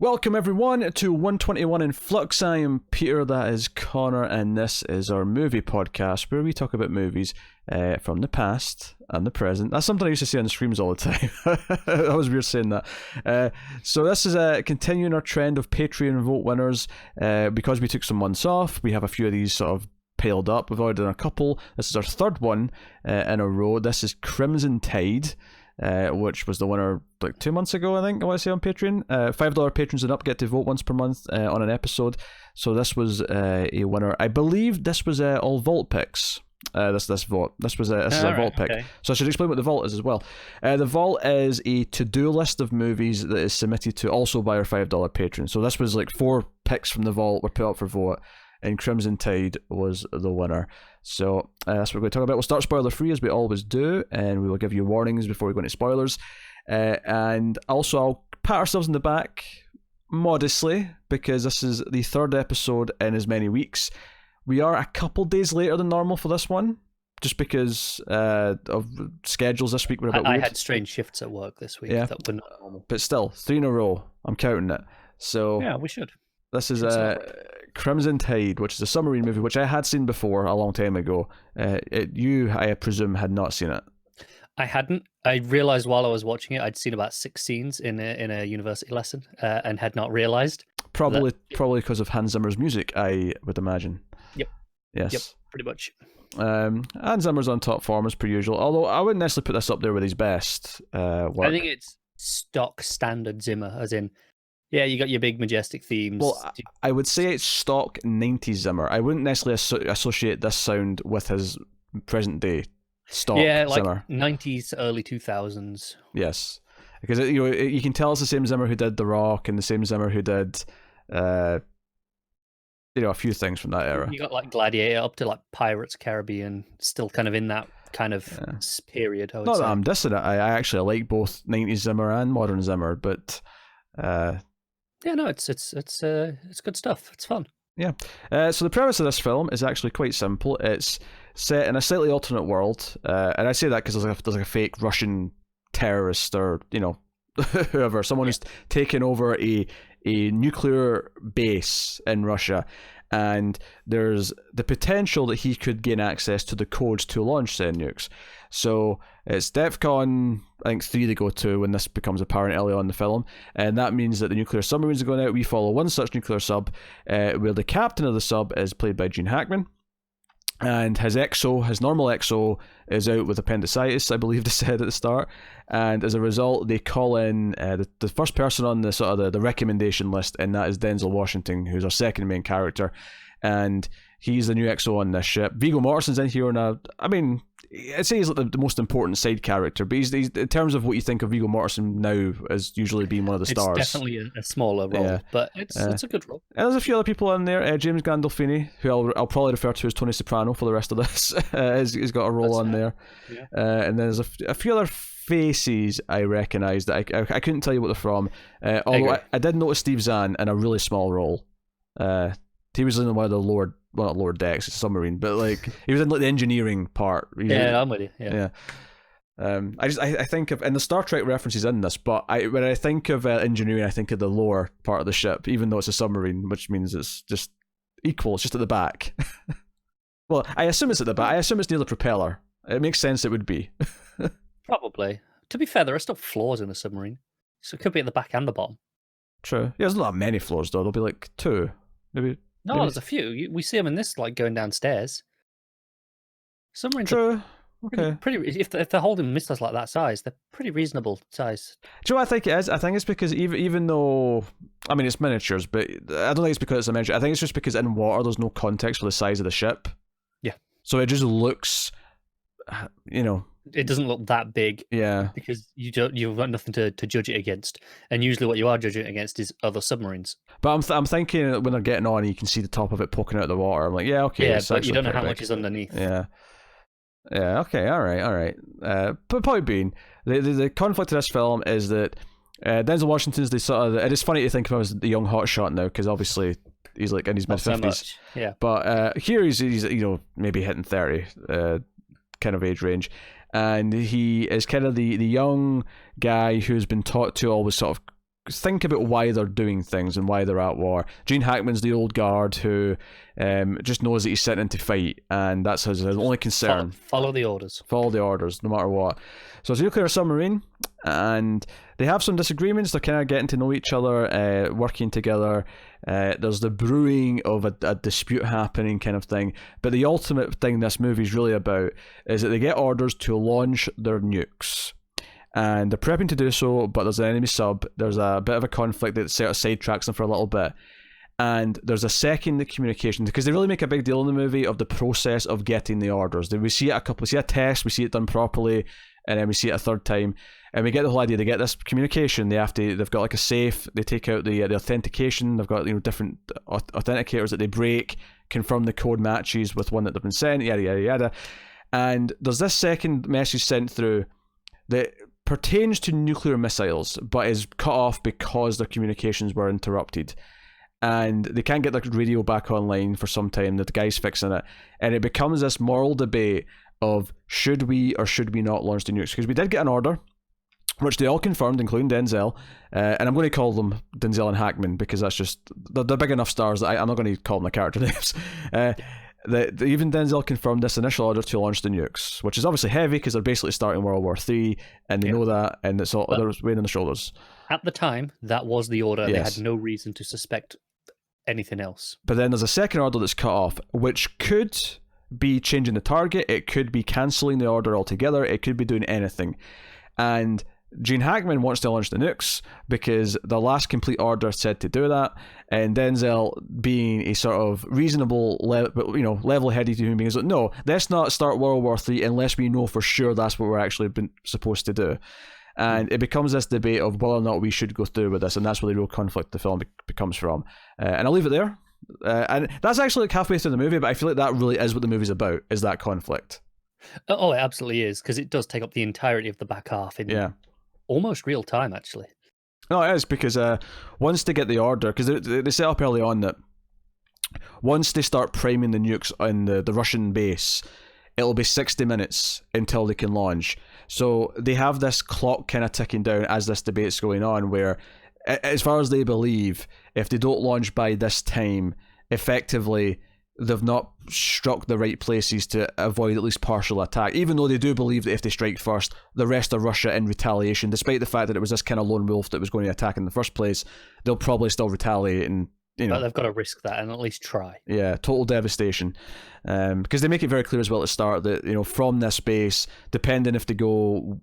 Welcome everyone to 121 in Flux. I am Peter, that is Connor, and this is our movie podcast where we talk about movies from the past and the present. That's something I used to say on the streams all the time. That was weird saying that. So this is continuing our trend of Patreon vote winners. Because we took some months off, we have a few of these sort of piled up. We've already done a couple. This is our third one in a row. This is Crimson Tide. Which was the winner like 2 months ago, I think, I want to say, on Patreon. $5 patrons and up get to vote once per month on an episode. So this was a winner. I believe this was all vault picks. This vote. This is a vault pick. Okay. So I should explain what the vault is as well. The vault is a to-do list of movies that is submitted to also by our $5 patrons. So this was like 4 picks from the vault were put up for vote, and Crimson Tide was the winner. So that's what we're going to talk about. We'll start spoiler free as we always do, and we will give you warnings before we go into spoilers. And also I'll pat ourselves in the back modestly because this is the third episode in as many weeks. We are a couple days later than normal for this one, just because of schedules this week were a bit weird. I had strange shifts at work this week that were not normal. But still, 3 in a row. I'm counting it. So yeah, we should. This is Crimson Tide, which is a submarine movie, which I had seen before a long time ago. You, I presume, had not seen it. I hadn't. I realised while I was watching it, I'd seen about 6 scenes in a university lesson and had not realised. Probably because of Hans Zimmer's music, I would imagine. Yep. Yes. Yep, pretty much. Hans Zimmer's on top form as per usual, although I wouldn't necessarily put this up there with his best work. I think it's stock standard Zimmer, as in, yeah, you got your big majestic themes. Well, I would say it's stock 90s Zimmer. I wouldn't necessarily associate this sound with his present day stock Zimmer. Yeah, like 90s, early 2000s. Yes, because you can tell it's the same Zimmer who did The Rock and the same Zimmer who did a few things from that era. You got like Gladiator up to like Pirates Caribbean, still kind of in that kind of period. Not that I'm dissing it. I actually like both 90s Zimmer and modern Zimmer, but yeah, no, it's good stuff. It's fun. Yeah. So the premise of this film is actually quite simple. It's set in a slightly alternate world, and I say that because there's like a fake Russian terrorist or whoever, someone who's taken over a nuclear base in Russia, and there's the potential that he could gain access to the codes to launch said nukes. So it's DEFCON, I think 3 they go to when this becomes apparent early on in the film, and that means that the nuclear submarines are going out. We follow one such nuclear sub, where the captain of the sub is played by Gene Hackman, and his normal EXO is out with appendicitis, I believe they said at the start, and as a result they call in the first person on the sort of the recommendation list, and that is Denzel Washington, who's our second main character, and he's the new EXO on this ship. Viggo Mortensen's in here, and I'd say he's like the most important side character, but he's in terms of what you think of Viggo Mortensen now as usually being one of the stars. It's definitely a smaller role, but it's a good role. And there's a few other people in there. James Gandolfi, who I'll probably refer to as Tony Soprano for the rest of this, he's got a role on there. Yeah. And then there's a few other faces I recognise that I couldn't tell you what they're from. Although I did notice Steve Zahn in a really small role. He was in one of the lower decks, it's a submarine, but like he was in like the engineering part. I'm with you. Yeah. I think of, and the Star Trek references in this, but when I think of engineering, I think of the lower part of the ship, even though it's a submarine, which means it's just equal. It's just at the back. Well, I assume it's at the back. I assume it's near the propeller. It makes sense it would be. Probably. To be fair, there are still floors in a submarine, so it could be at the back and the bottom. True. Yeah, there's not that many floors though. There'll be like 2, maybe. No, there's a few. We see them in this, like going downstairs. Submarines. True. Okay. Pretty. If they're holding missiles like that size, they're pretty reasonable size. Do you know what I think it is? I think it's because even though, it's miniatures, but I don't think it's because it's a miniature. I think it's just because in water there's no context for the size of the ship. Yeah. So it just looks, It doesn't look that big. Yeah. Because you've got nothing to judge it against, and usually what you are judging it against is other submarines. But I'm thinking when they're getting on, you can see the top of it poking out of the water. I'm like, yeah, okay. Yeah, but you don't know how much is underneath. Yeah. Yeah. Okay. All right. But point being, the conflict of this film is that Denzel Washington's the sort of. It is funny to think of him as the young hotshot now, because obviously he's like in his mid-50s. Yeah. But here he's maybe hitting 30, kind of age range. And he is kind of the young guy who's been taught to always sort of think about why they're doing things and why they're at war. Gene Hackman's the old guard who just knows that he's sent in to fight, and that's his only concern. Follow the orders. Follow the orders, no matter what. So it's a nuclear submarine, and they have some disagreements. They're kind of getting to know each other, working together. There's the brewing of a dispute happening kind of thing. But the ultimate thing this movie's really about is that they get orders to launch their nukes. And they're prepping to do so, but there's an enemy sub. There's a bit of a conflict that sort of sidetracks them for a little bit. And there's a second communication, because they really make a big deal in the movie of the process of getting the orders. We see it we see a test, we see it done properly, and then we see it a third time. And we get the whole idea. They get this communication. They've got like a safe. They take out the authentication. They've got different authenticators that they break, confirm the code matches with one that they've been sent. Yada yada yada. And there's this second message sent through that pertains to nuclear missiles, but is cut off because their communications were interrupted. And they can't get their radio back online for some time. The guy's fixing it. And it becomes this moral debate of should we or should we not launch the nukes? Because we did get an order, which they all confirmed, including Denzel. And I'm going to call them Denzel and Hackman because that's just, they're big enough stars that I'm not going to call them the character names. Even Denzel confirmed this initial order to launch the nukes, which is obviously heavy because they're basically starting World War III, and they know that, and it's all they're weighing on the shoulders. At the time, that was the order. Yes. They had no reason to suspect anything else. But then there's a second order that's cut off, which could be changing the target, it could be cancelling the order altogether, it could be doing anything. And Gene Hackman wants to launch the nukes because the last complete order said to do that, and Denzel, being a sort of reasonable, level-headed human being, is like, no, let's not start World War III unless we know for sure that's what we're actually been supposed to do. And it becomes this debate of whether or not we should go through with this, and that's where the real conflict the film becomes from. And I'll leave it there. And that's actually like halfway through the movie, but I feel like that really is what the movie's about, is that conflict. Oh, it absolutely is, because it does take up the entirety of the back half in almost real time, actually. No, it is, because once they get the order, because they set up early on that once they start priming the nukes on the Russian base, it'll be 60 minutes until they can launch. So they have this clock kind of ticking down as this debate's going on, where, as far as they believe, if they don't launch by this time, effectively they've not struck the right places to avoid at least partial attack, even though they do believe that if they strike first, the rest of Russia in retaliation, despite the fact that it was this kind of lone wolf that was going to attack in the first place, they'll probably still retaliate, and but they've got to risk that and at least try. Yeah, total devastation. Because they make it very clear as well at the start that, from this base, depending if they go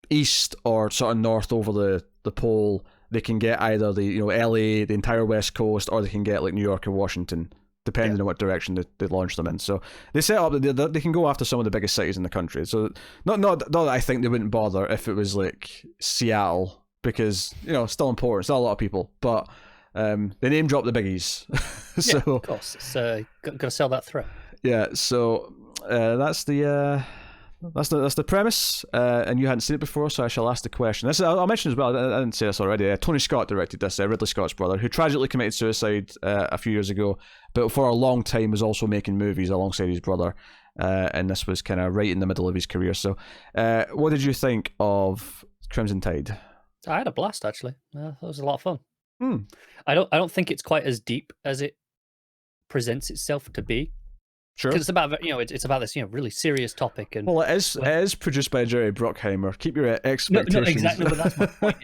east or sort of north over the pole, they can get either the LA, the entire West Coast, or they can get like New York or Washington, depending on what direction they launch them in. So they set up that they can go after some of the biggest cities in the country. So not that I think they wouldn't bother if it was like Seattle, because still important, still a lot of people, but they name drop the biggies. So, yeah, of course, it's got to sell that threat. Yeah, so that's the premise, and you hadn't seen it before, so I shall ask the question. I'll mention as well, I didn't say this already, Tony Scott directed this, Ridley Scott's brother, who tragically committed suicide a few years ago, but for a long time was also making movies alongside his brother, and this was kind of right in the middle of his career. So what did you think of Crimson Tide? I had a blast, actually. That was a lot of fun. I don't think it's quite as deep as it presents itself to be. Sure. Because it's about it's about this really serious topic, and well, it is produced by Jerry Bruckheimer. Keep your expectations. No, exactly. But that's my point.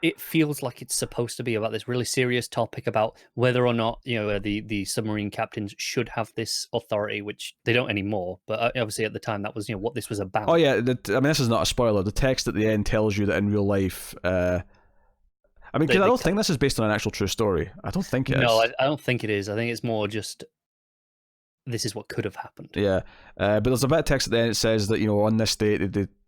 It feels like it's supposed to be about this really serious topic about whether or not the submarine captains should have this authority, which they don't anymore. But obviously at the time that was what this was about. Oh yeah, this is not a spoiler. The text at the end tells you that in real life. I don't think this is based on an actual true story. I don't think it is. No, I don't think it is. I think it's more just this is what could have happened. Yeah, but there's a bit of text at the end that says that on this date,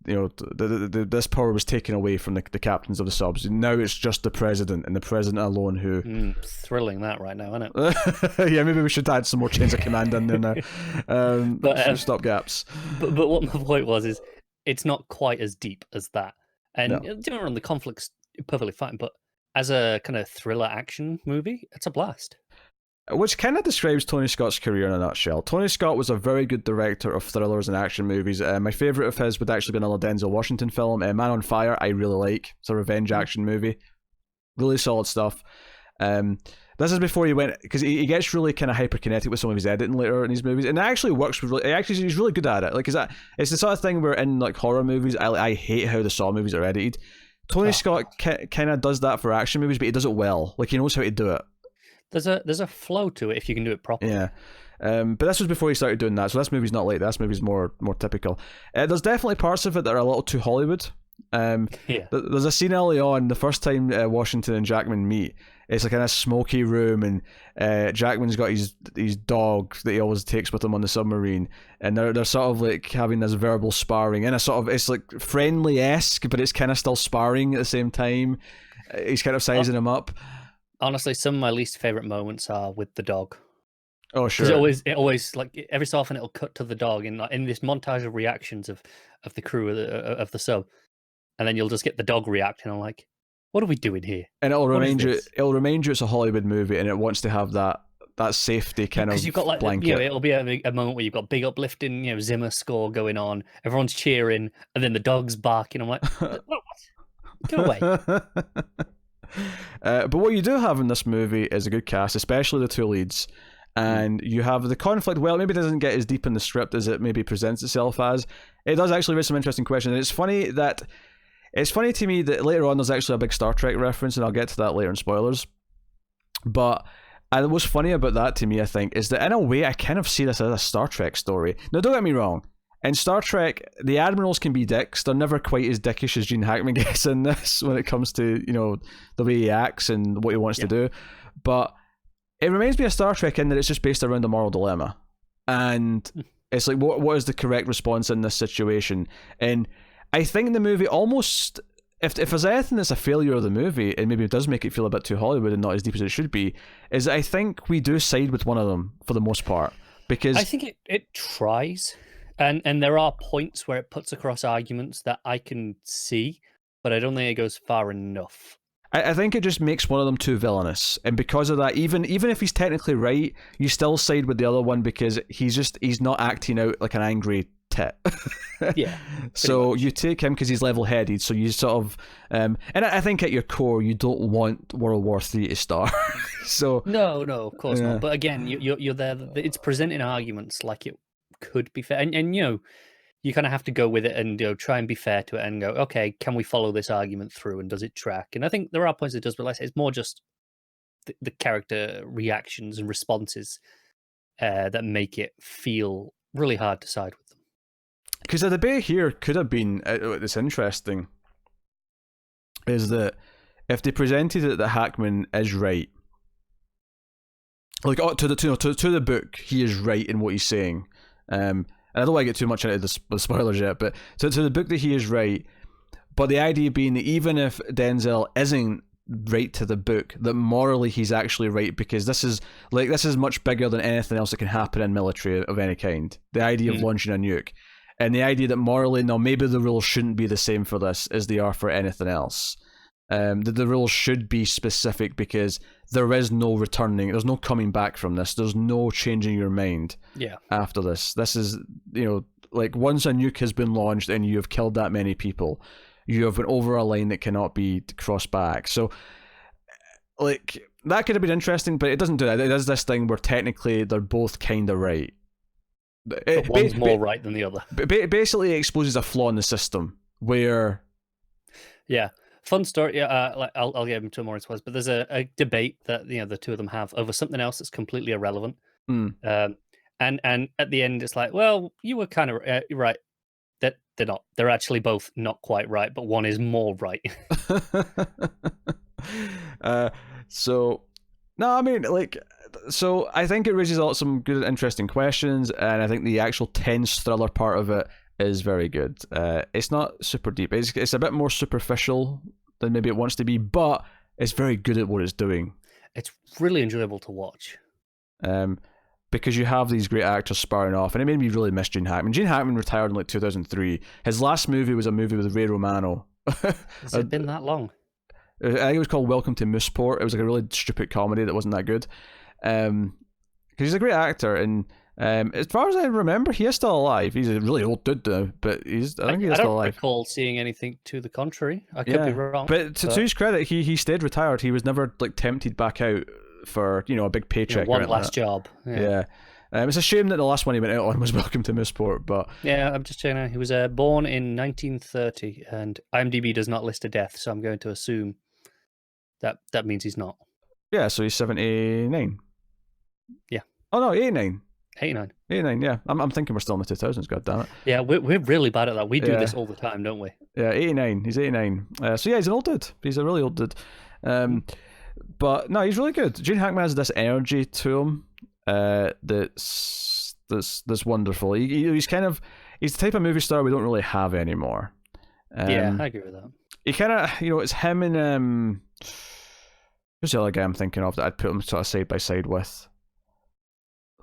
this power was taken away from the captains of the subs. And now it's just the president, and the president alone who. Thrilling that right now, isn't it? Yeah, maybe we should add some more chains of command in there now. Some stop gaps. But what my point was is, it's not quite as deep as that. And the conflict's perfectly fine, but as a kind of thriller action movie, it's a blast. which kind of describes Tony Scott's career in a nutshell. Tony Scott was a very good director of thrillers and action movies. My favourite of his would actually be another Denzel Washington film, Man on Fire. I really like. It's a revenge action movie. Really solid stuff. This is before he went, because he gets really kind of hyperkinetic with some of his editing later in his movies, and it actually works. He's really good at it. Like, it's the sort of thing where in like horror movies, I hate how the Saw movies are edited. Tony Scott kind of does that for action movies, but he does it well. Like, he knows how to do it. There's a flow to it if you can do it properly. Yeah. But this was before he started doing that, so this movie's not like that. This movie's more typical. There's definitely parts of it that are a little too Hollywood. There's a scene early on, the first time Washington and Jackman meet. It's like in a smoky room, and Jackman's got his dog that he always takes with him on the submarine, and they're sort of like having this verbal sparring, and it's like friendly-esque, but it's kind of still sparring at the same time. He's kind of sizing him up. Honestly, some of my least favorite moments are with the dog. Oh, sure. Because it always like every so often it'll cut to the dog in this montage of reactions of the crew of the sub, and then you'll just get the dog reacting. I'm like, what are we doing here? And it'll remind you it's a Hollywood movie, and it wants to have that safety kind of you've got like blanket. It'll be a moment where you've got big uplifting Zimmer score going on, everyone's cheering, and then the dog's barking. I'm like, what? Go away. But what you do have in this movie is a good cast, especially the two leads, and you have the conflict. Well, maybe it doesn't get as deep in the script as it maybe presents itself as. It does actually raise some interesting questions, and it's funny to me that later on there's actually a big Star Trek reference, and I'll get to that later in spoilers. But what's funny about that to me, I think, is that in a way I kind of see this as a Star Trek story. Now, don't get me wrong. In Star Trek, the admirals can be dicks. They're never quite as dickish as Gene Hackman gets in this when it comes to, the way he acts and what he wants to do. But it reminds me of Star Trek in that it's just based around a moral dilemma. And it's like, what is the correct response in this situation? And I think the movie almost, if there's anything that's a failure of the movie, and maybe it does make it feel a bit too Hollywood and not as deep as it should be, is that I think we do side with one of them for the most part. Because I think it tries. And there are points where it puts across arguments that I can see, but I don't think it goes far enough. I think it just makes one of them too villainous, and because of that, even if he's technically right, you still side with the other one because he's not acting out like an angry tit. Yeah. So you take him because he's level-headed. So you sort of, and I think at your core, you don't want World War III to start. So no, of course not. But again, you're there. It's presenting arguments like it could be fair, and you kind of have to go with it and try and be fair to it and go, okay, can we follow this argument through, and does it track? And I think there are points it does, but like I say, it's more just the character reactions and responses that make it feel really hard to side with them. Because the debate here could have been, it's interesting, is that if they presented it that Hackman is right, like to the book, he is right in what he's saying. And I don't want to get too much into the spoilers yet, but to the book that he is right, but the idea being that even if Denzel isn't right to the book, that morally he's actually right, because this is much bigger than anything else that can happen in military of any kind. The idea of launching a nuke, and the idea that morally, no, maybe the rules shouldn't be the same for this as they are for anything else. That the rules should be specific because there is no returning, there's no coming back from this, there's no changing your mind after this. This is, like once a nuke has been launched and you have killed that many people, you have went over a line that cannot be crossed back. So, like, that could have been interesting, but it doesn't do that. It does this thing where technically they're both kind of right. But one's more right than the other. Basically, it exposes a flaw in the system where... Yeah. Fun story. Yeah, I'll get into it more, I suppose. But there's a debate that the two of them have over something else that's completely irrelevant. And at the end, it's like, well, you were kind of right. That they're not. They're actually both not quite right, but one is more right. So I think it raises some good, interesting questions, and I think the actual tense thriller part of it is very good. It's not super deep. It's a bit more superficial than maybe it wants to be, but it's very good at what it's doing. It's really enjoyable to watch. Because you have these great actors sparring off, and it made me really miss Gene Hackman. Gene Hackman retired in like 2003. His last movie was a movie with Ray Romano. Has it been that long? I think it was called Welcome to Mooseport. It was like a really stupid comedy that wasn't that good. he's a great actor, and as far as I remember, he is still alive. He's a really old dude now, but I think he's still alive. I don't recall seeing anything to the contrary. I could be wrong. But to his credit, he stayed retired. He was never like tempted back out for a big paycheck. One last job. Yeah. It's a shame that the last one he went out on was Welcome to Missport, but yeah, I'm just checking out. He was born in 1930, and IMDb does not list a death, so I'm going to assume that means he's not. Yeah, so he's 79. Yeah. Oh no, 89. 89. Yeah. I'm thinking we're still in the 2000s. God damn it. Yeah, we're really bad at that. We do this all the time, don't we? Yeah, 89. He's 89. So yeah, he's an old dude. He's a really old dude. But no, he's really good. Gene Hackman has this energy to him. That's wonderful. He's the type of movie star we don't really have anymore. Yeah, I agree with that. He kind of, it's him and who's the other guy I'm thinking of that I'd put him sort of side by side with.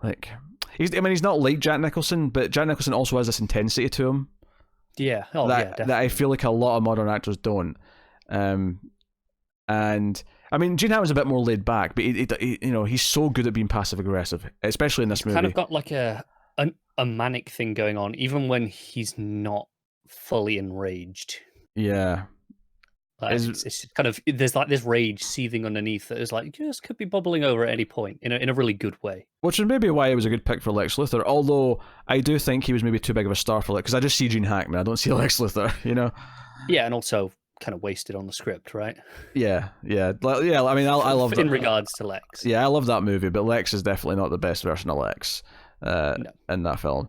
Like, he's not like Jack Nicholson, but Jack Nicholson also has this intensity to him. Yeah, that I feel like a lot of modern actors don't. And I mean, Gene Hackman's a bit more laid back, but he's so good at being passive aggressive, especially in this movie. Kind of got like a manic thing going on, even when he's not fully enraged. Yeah, it's kind of, there's like this rage seething underneath that is like just could be bubbling over at any point in a really good way. Which is maybe why he was a good pick for Lex Luthor. Although I do think he was maybe too big of a star for it, because I just see Gene Hackman, I don't see Lex Luthor. Yeah, and also kind of wasted on the script, right? Yeah. I mean, I love in regards to Lex. Yeah, I love that movie, but Lex is definitely not the best version of Lex in that film.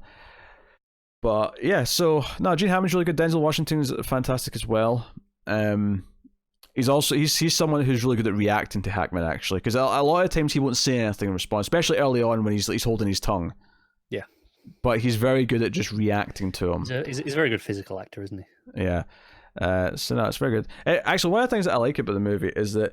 But yeah, so no, Gene Hackman's really good. Denzel Washington's fantastic as well. He's someone who's really good at reacting to Hackman, actually, because a lot of times he won't say anything in response, especially early on when he's holding his tongue. Yeah, but he's very good at just reacting to him. He's a very good physical actor, isn't he? Yeah. So no, it's very good. Actually, one of the things that I like about the movie is that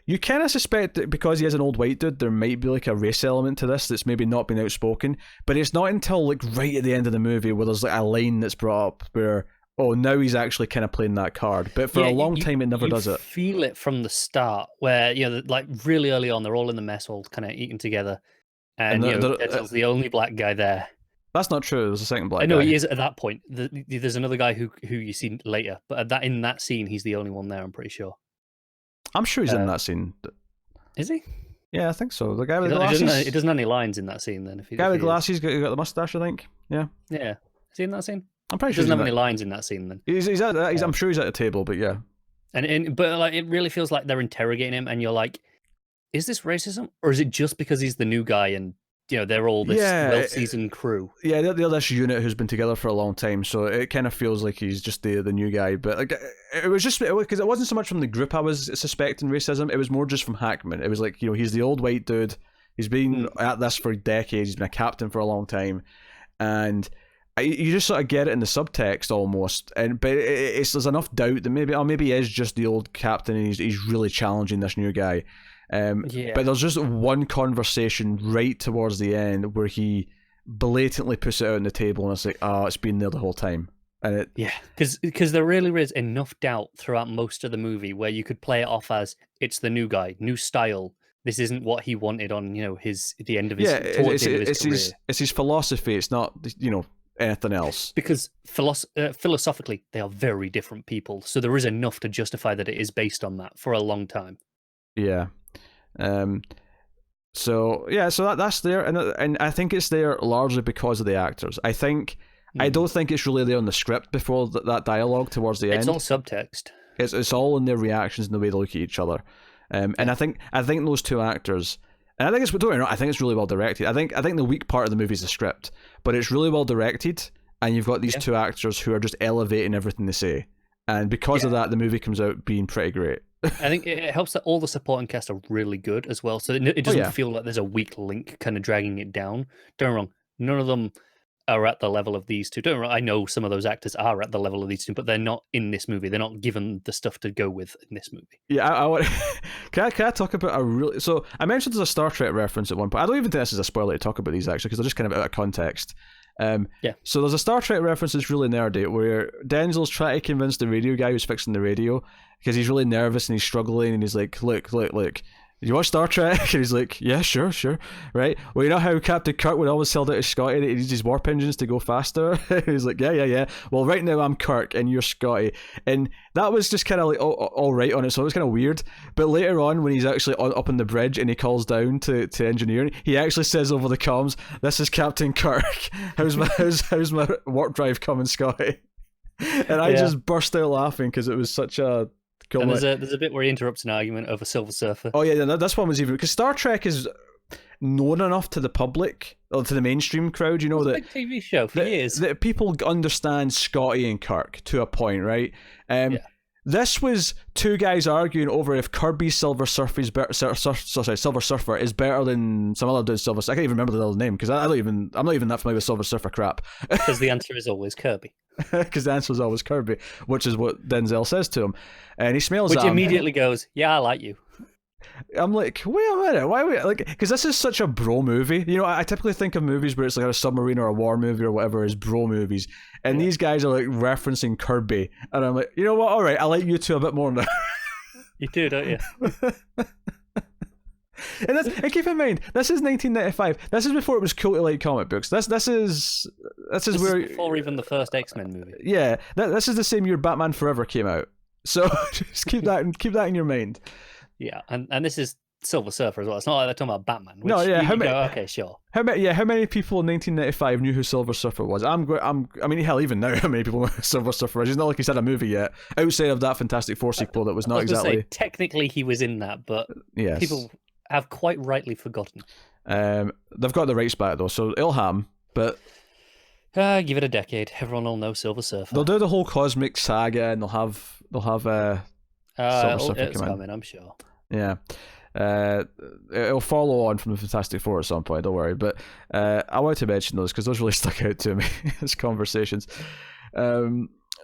you kind of suspect that because he is an old white dude, there might be like a race element to this that's maybe not been outspoken, but it's not until like right at the end of the movie where there's like a line that's brought up where, oh, now he's actually kind of playing that card. But for a long time, it never does it. You feel it from the start where, like really early on, they're all in the mess hall kind of eating together, and Denzel's the only black guy there. That's not true. There's a second black guy. I know he is at that point. There's another guy who you see later, but in that scene, he's the only one there, I'm pretty sure. I'm sure he's in that scene. Is he? Yeah, I think so. The guy with the glasses. It doesn't have any lines in that scene then. Guy with glasses, got the mustache, I think. Yeah. Yeah. Is he in that scene? I'm pretty sure he doesn't have any lines in that scene then. I'm sure he's at the table, but yeah. But like it really feels like they're interrogating him, and you're like, is this racism, or is it just because he's the new guy and they're all this well-seasoned crew? Yeah, they're this unit who's been together for a long time, so it kind of feels like he's just the new guy. But like, it was just because it wasn't so much from the group I was suspecting racism. It was more just from Hackman. It was like, he's the old white dude. He's been at this for decades. He's been a captain for a long time, and you just sort of get it in the subtext almost. But there's enough doubt that maybe he is just the old captain and he's really challenging this new guy. But there's just one conversation right towards the end where he blatantly puts it out on the table, and it's like, it's been there the whole time. And because there really is enough doubt throughout most of the movie where you could play it off as it's the new guy, new style. This isn't what he wanted on the end of his career. It's his philosophy. It's not anything else. Because philosophically, they are very different people. So there is enough to justify that it is based on that for a long time. Yeah. So that's there, and I think it's there largely because of the actors. I don't think it's really there on the script before that dialogue towards the end. It's all subtext. It's all in their reactions and the way they look at each other. And I think those two actors, and I think it's really well directed. I think the weak part of the movie is the script, but it's really well directed, and you've got these two actors who are just elevating everything they say, and because of that, the movie comes out being pretty great. I think it helps that all the supporting cast are really good as well, so it doesn't feel like there's a weak link kind of dragging it down. Don't get me wrong, none of them are at the level of these two. Don't get me wrong, I know some of those actors are at the level of these two, but they're not in this movie. They're not given the stuff to go with in this movie. Yeah, I want. Can I talk about a really? So I mentioned there's a Star Trek reference at one point. I don't even think this is a spoiler to talk about these actually, because they're just kind of out of context. So there's a Star Trek reference that's really nerdy where Denzel's trying to convince the radio guy who's fixing the radio, because he's really nervous and he's struggling, and he's like, look, you watch Star Trek? And he's like, yeah, sure. Right? Well, you know how Captain Kirk would always tell out to Scotty that he needs his warp engines to go faster? He's like, yeah. Well, right now I'm Kirk and you're Scotty. And that was just kind of like all right on it, so it was kind of weird. But later on, when he's actually up on the bridge and he calls down to engineering, he actually says over the comms, "This is Captain Kirk. How's my warp drive coming, Scotty?" And I just burst out laughing because it was such a cool. And there's a bit where he interrupts an argument over Silver Surfer. Oh yeah, this one was even because Star Trek is known enough to the public or to the mainstream crowd. You know that it's a big TV show for years. That people understand Scotty and Kirk to a point, right? This was two guys arguing over if Kirby's Silver Surfer is better than some other dude's Silver Surfer. I can't even remember the other name because I'm not even that familiar with Silver Surfer crap. Because the answer is always Kirby. Because the answer is always Kirby, which is what Denzel says to him, and he smells at him. Which immediately goes, "Yeah, I like you." I'm like, wait a minute, why we like? Because this is such a bro movie. You know, I typically think of movies where it's like a submarine or a war movie or whatever as bro movies, and these guys are like referencing Kirby, and I'm like, you know what? All right, I like you two a bit more now. You do, don't you? And keep in mind, this is 1995. This is before it was cool to like comic books. This is where before even the first X-Men movie. Yeah, this is the same year Batman Forever came out. So just keep that in your mind. Yeah, and this is Silver Surfer as well. It's not like they're talking about Batman. No, yeah. Okay, sure. How many people in 1995 knew who Silver Surfer was? I mean, hell, even now, how many people know who Silver Surfer is? It's not like he's had a movie yet, outside of that Fantastic Four sequel that was not exactly. Say, technically, he was in that, but yes. People have quite rightly forgotten. They've got the rights back though, so Ilham, but give it a decade. Everyone will know Silver Surfer. They'll do the whole cosmic saga, and they'll have Silver Surfer it's come in. coming, I'm sure. Yeah. It'll follow on from the Fantastic Four at some point, don't worry. But I wanted to mention those because those really stuck out to me as conversations.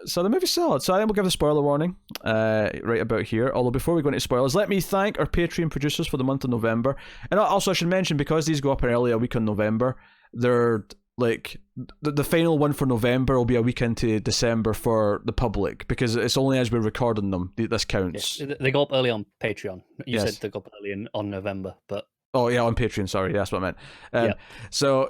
So the movie's solid. So I think we'll give a spoiler warning right about here. Although before we go into spoilers, let me thank our Patreon producers for the month of November. And also I should mention, because these go up early a week in November, they're like the final one for November will be a week into December for the public, because it's only as we're recording them this counts. Yes, they go up early on Patreon. You said they go up early on November, but oh yeah, on Patreon. Sorry, that's what I meant. So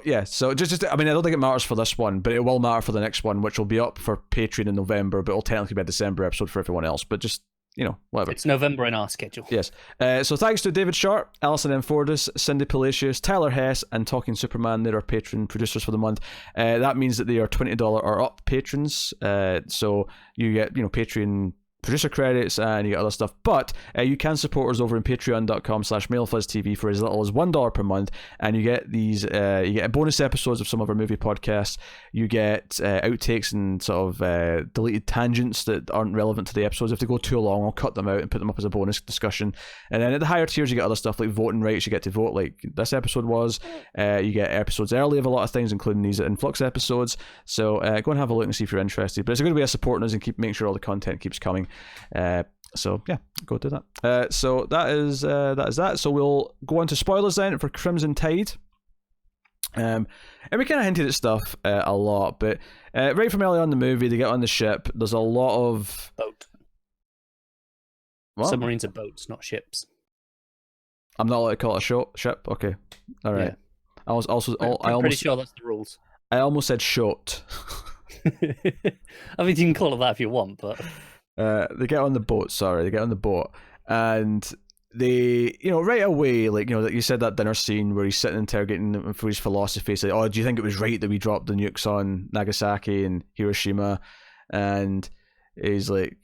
just I mean, I don't think it matters for this one, but it will matter for the next one, which will be up for Patreon in November, but it'll technically be a December episode for everyone else. But just, you know, whatever. It's November in our schedule. Yes. So thanks to David Sharp, Alison M. Fordis, Cindy Palacios, Tyler Hess, and Talking Superman. They're our Patreon producers for the month. That means that they are $20 or up patrons. So you get, you know, Patreon producer credits and you get other stuff, but you can support us over in patreon.com/MailFuzzTV for as little as $1 per month, and you get these you get bonus episodes of some of our movie podcasts. You get outtakes and sort of deleted tangents that aren't relevant to the episodes. If they go too long, I'll cut them out and put them up as a bonus discussion. And then at the higher tiers, you get other stuff like voting rights. You get to vote like this episode was. You get episodes early of a lot of things, including these Flux episodes. So go and have a look and see if you're interested. But it's a good way of supporting us and keep making sure all the content keeps coming. So yeah, go do that. So that is that. So we'll go on to spoilers then for Crimson Tide. And we kind of hinted at stuff a lot, but right from early on in the movie, they get on the ship. There's a lot of boat. What? Submarines are boats, not ships. I'm not allowed to call it a ship. Okay, all right. Yeah. I was also. I'm pretty sure that's the rules. I almost said shot. I mean, you can call it that if you want, but. They get on the boat. They get on the boat, and they, you know, right away, like, you know, that you said that dinner scene where he's sitting interrogating him for his philosophy. He's like, "Oh, do you think it was right that we dropped the nukes on Nagasaki and Hiroshima?" And he's like,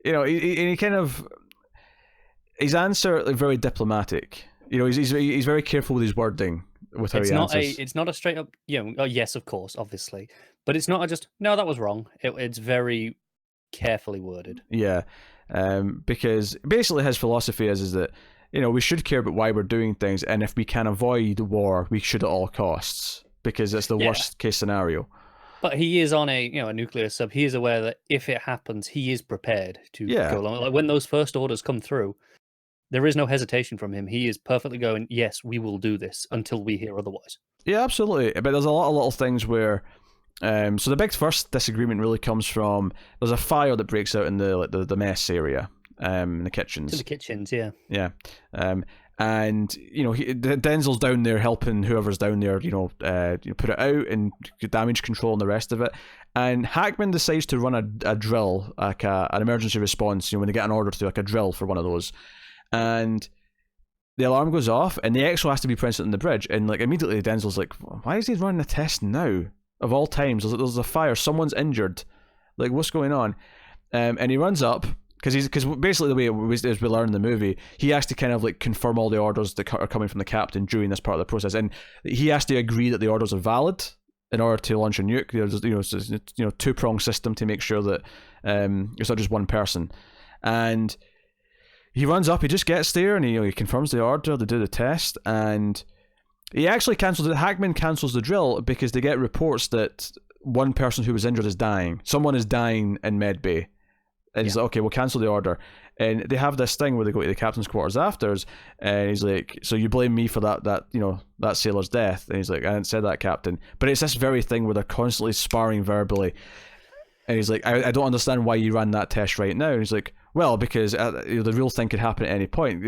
you know, he kind of his answer, like, very diplomatic. You know, he's very careful with his wording with how he answers. It's not a straight up, you know, oh yes, of course, obviously, but it's not a just no, that was wrong. It's very carefully worded. Yeah, because basically his philosophy is that, you know, we should care about why we're doing things, and if we can avoid war, we should at all costs, because it's the worst case scenario. But he is on a nuclear sub. He is aware that if it happens, he is prepared to go along. Like when those first orders come through, there is no hesitation from him. He is perfectly going, yes, we will do this until we hear otherwise. Yeah, absolutely. But there's a lot of little things where. So the big first disagreement really comes from, there's a fire that breaks out in the mess area, in the kitchens. In the kitchens, yeah. Yeah. and Denzel's down there helping whoever's down there, put it out and damage control and the rest of it. And Hackman decides to run a drill, like an emergency response. When they get an order to do like a drill for one of those, and the alarm goes off, and the XO has to be present in the bridge. And like immediately, Denzel's like, "Why is he running a test now? Of all times, there's a fire, someone's injured. Like, what's going on?" And he runs up. Because basically the way it was, as we learn in the movie, he has to kind of like confirm all the orders that are coming from the captain during this part of the process, and he has to agree that the orders are valid in order to launch a nuke. There's two-pronged system to make sure that it's not just one person. And he runs up, he just gets there, and he confirms the order. They do the test, and he actually cancels it. Hackman cancels the drill because they get reports that one person who was injured is dying. Someone is dying in medbay. And he's like, okay, we'll cancel the order. And they have this thing where they go to the captain's quarters afters, and he's like, so you blame me for that sailor's death? And he's like, I didn't say that, Captain. But it's this very thing where they're constantly sparring verbally. And he's like, I don't understand why you ran that test right now. And he's like, well, because the real thing could happen at any point.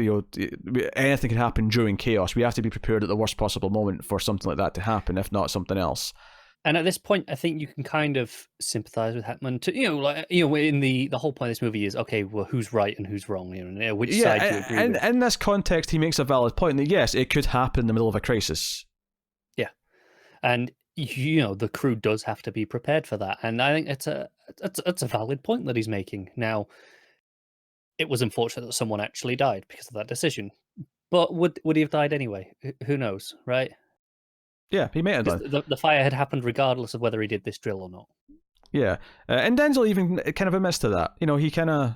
Anything can happen during chaos. We have to be prepared at the worst possible moment for something like that to happen, if not something else. And at this point, I think you can kind of sympathize with Hackman. In the whole point of this movie is, okay, well, who's right and who's wrong? Which side do you agree with? In this context, he makes a valid point that yes, it could happen in the middle of a crisis. Yeah, and the crew does have to be prepared for that, and I think it's a valid point that he's making. Now, it was unfortunate that someone actually died because of that decision, but would he have died anyway? Who knows, right? Yeah, he may have done. The fire had happened regardless of whether he did this drill or not. Yeah, and Denzel even kind of admits to that. He kind of...